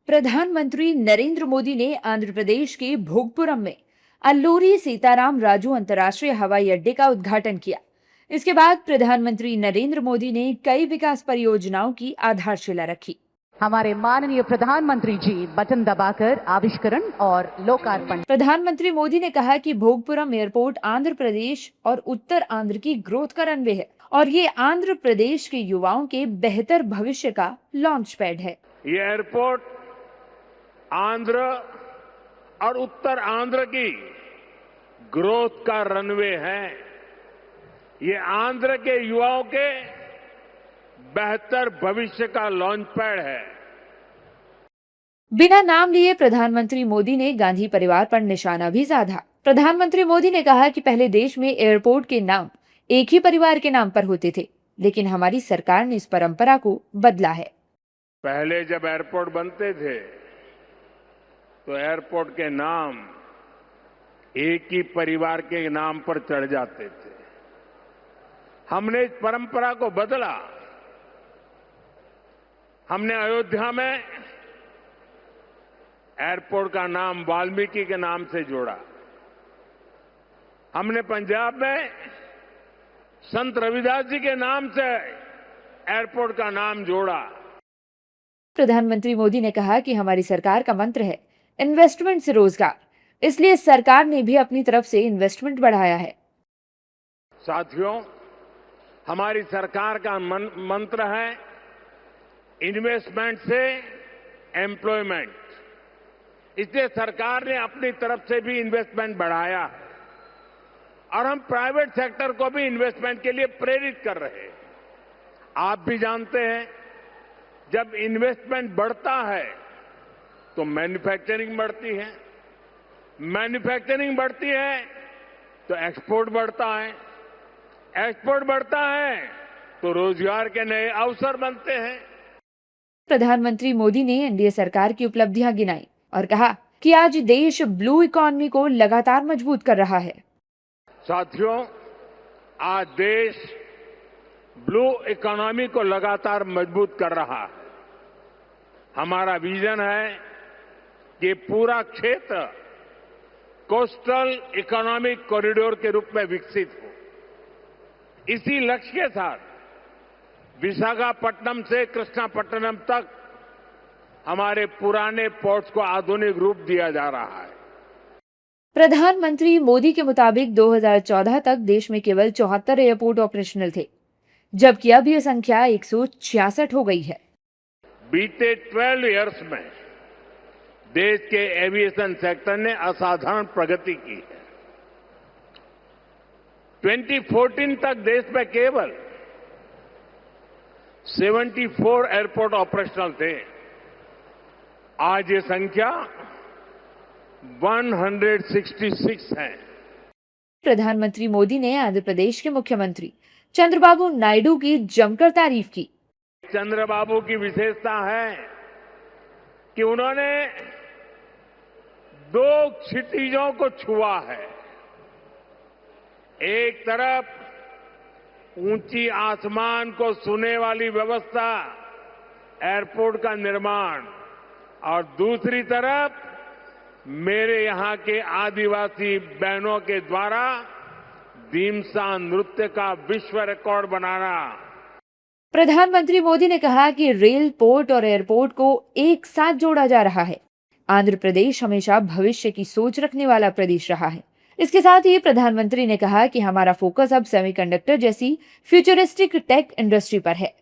प्रधानमंत्री नरेंद्र मोदी ने आंध्र प्रदेश के भोगपुरम में अल्लूरी सीताराम राजू अंतर्राष्ट्रीय हवाई अड्डे का उद्घाटन किया। इसके बाद प्रधानमंत्री नरेंद्र मोदी ने कई विकास परियोजनाओं की आधारशिला रखी। हमारे माननीय प्रधानमंत्री जी बटन दबाकर आविष्करण और लोकार्पण। प्रधानमंत्री मोदी ने कहा कि भोगपुरम एयरपोर्ट आंध्र प्रदेश और उत्तर आंध्र की ग्रोथ का रनवे है और ये आंध्र प्रदेश के युवाओं के बेहतर भविष्य का लॉन्च पैड है। ये एयरपोर्ट आंध्र और उत्तर आंध्र की ग्रोथ का रनवे है। ये आंध्र के युवाओं के बेहतर भविष्य का लॉन्च पैड है। बिना नाम लिए प्रधानमंत्री मोदी ने गांधी परिवार पर निशाना भी साधा। प्रधानमंत्री मोदी ने कहा कि पहले देश में एयरपोर्ट के नाम एक ही परिवार के नाम पर होते थे, लेकिन हमारी सरकार ने इस परंपरा को बदला है। पहले जब एयरपोर्ट बनते थे तो एयरपोर्ट के नाम एक ही परिवार के नाम पर चढ़ जाते थे। हमने इस परंपरा को बदला। हमने अयोध्या में एयरपोर्ट का नाम वाल्मीकि के नाम से जोड़ा। हमने पंजाब में संत रविदास जी के नाम से एयरपोर्ट का नाम जोड़ा। प्रधानमंत्री मोदी ने कहा कि हमारी सरकार का मंत्र है इन्वेस्टमेंट से रोजगार, इसलिए सरकार ने भी अपनी तरफ से इन्वेस्टमेंट बढ़ाया है। साथियों, हमारी सरकार का मंत्र है इन्वेस्टमेंट से एम्प्लॉयमेंट। इसलिए सरकार ने अपनी तरफ से भी इन्वेस्टमेंट बढ़ाया है और हम प्राइवेट सेक्टर को भी इन्वेस्टमेंट के लिए प्रेरित कर रहे हैं। आप भी जानते हैं, जब इन्वेस्टमेंट बढ़ता है तो मैन्युफैक्चरिंग बढ़ती है, मैन्युफैक्चरिंग बढ़ती है तो एक्सपोर्ट बढ़ता है, एक्सपोर्ट बढ़ता है तो रोजगार के नए अवसर बनते हैं। प्रधानमंत्री मोदी ने एनडीए सरकार की उपलब्धियां गिनाई और कहा कि आज देश ब्लू इकोनॉमी को लगातार मजबूत कर रहा है। साथियों, आज देश ब्लू इकोनॉमी को लगातार मजबूत कर रहा है। हमारा विजन है कि पूरा क्षेत्र कोस्टल इकोनॉमिक कॉरिडोर के रूप में विकसित हो। इसी लक्ष्य के साथ विशाखापट्टनम से कृष्णापट्टनम तक हमारे पुराने पोर्ट्स को आधुनिक रूप दिया जा रहा है। प्रधानमंत्री मोदी के मुताबिक 2014 तक देश में केवल 74 एयरपोर्ट ऑपरेशनल थे, जबकि अब यह संख्या 166 हो गई है। बीते 12 इयर्स में देश के एविएशन सेक्टर ने असाधारण प्रगति की है। 2014 तक देश में केवल 74 एयरपोर्ट ऑपरेशनल थे। आज ये संख्या 166 है। प्रधानमंत्री मोदी ने आंध्र प्रदेश के मुख्यमंत्री चंद्रबाबू नायडू की जमकर तारीफ की। चंद्रबाबू की विशेषता है कि उन्होंने दो क्षितिजों को छुआ है। एक तरफ ऊंची आसमान को छूने वाली व्यवस्था, एयरपोर्ट का निर्माण, और दूसरी तरफ मेरे यहां के आदिवासी बहनों के द्वारा दीमसा नृत्य का विश्व रिकॉर्ड बनाना। प्रधानमंत्री मोदी ने कहा कि रेल, पोर्ट और एयरपोर्ट को एक साथ जोड़ा जा रहा है। आंध्र प्रदेश हमेशा भविष्य की सोच रखने वाला प्रदेश रहा है। इसके साथ ही प्रधानमंत्री ने कहा कि हमारा फोकस अब सेमीकंडक्टर जैसी फ्यूचरिस्टिक टेक इंडस्ट्री पर है।